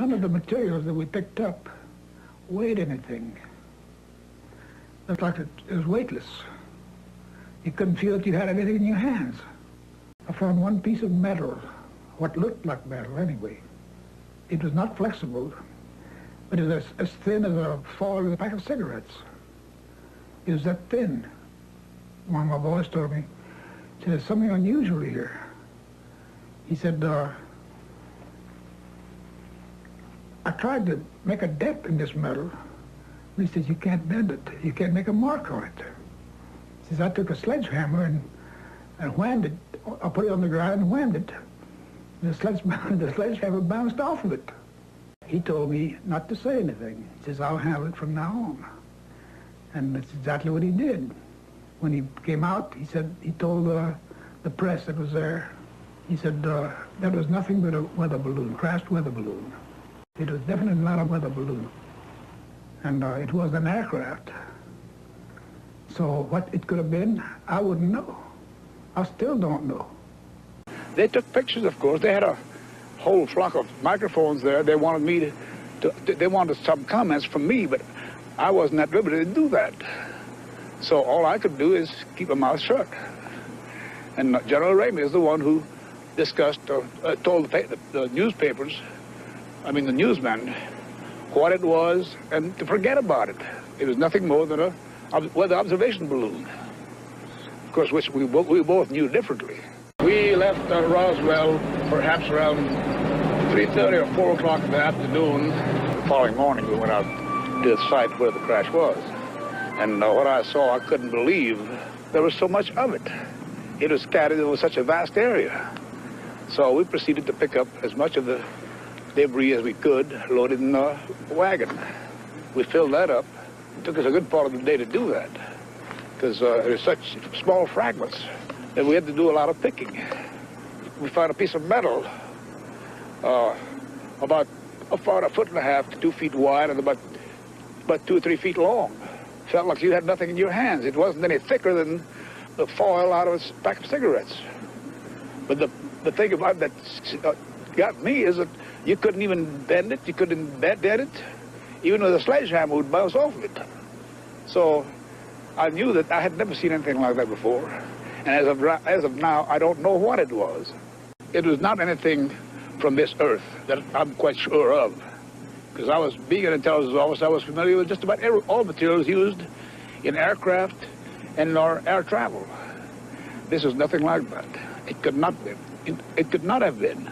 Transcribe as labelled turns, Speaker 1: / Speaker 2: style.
Speaker 1: none of the materials that we picked up weighed anything. It looked like it was weightless. You couldn't feel that you had anything in your hands. I found one piece of metal, what looked like metal anyway. It was not flexible, but it was as thin as a foil in a pack of cigarettes. It was that thin. One of my boys told me, he said, there's something unusual here. He said, I tried to make a dent in this metal. He says, you can't bend it. You can't make a mark on it. He says, I took a sledgehammer and whammed it. I put it on the ground and whammed it. The sledgehammer bounced off of it. He told me not to say anything. He says, I'll handle it from now on. And that's exactly what he did. When he came out, he said, he told the press that was there, he said, that was nothing but a weather balloon, crashed weather balloon. It was definitely not a weather balloon. And it was an aircraft. So what it could have been, I wouldn't know. I still don't know.
Speaker 2: They took pictures, of course. They had a whole flock of microphones there. They wanted me they wanted some comments from me, but I wasn't at liberty to do that. So all I could do is keep my mouth shut. And General Ramey is the one who discussed, told the newspapers, I mean the newsmen, what it was and to forget about it. It was nothing more than a weather observation balloon, of course, which we both knew differently. We left Roswell perhaps around 3:30 or 4 o'clock in the afternoon. The following morning we went out to the site where the crash was. And what I saw, I couldn't believe there was so much of it. It was scattered over such a vast area. So we proceeded to pick up as much of the debris as we could, loaded in a wagon. We filled that up. It took us a good part of the day to do that, because there were such small fragments that we had to do a lot of picking. We found a piece of metal about a 1.5 to 2 feet wide and about 2 or 3 feet long. Felt like you had nothing in your hands. It wasn't any thicker than the foil out of a pack of cigarettes. But the thing about that got me is that you couldn't even bend it, you couldn't dent it. Even with a sledgehammer would bounce off of it. So I knew that I had never seen anything like that before. And as of now, I don't know what it was. It was not anything from this earth that I'm quite sure of. Because being an intelligence officer, I was familiar with just about all materials used in aircraft and in our air travel. This is nothing like that. It could not be. It could not have been.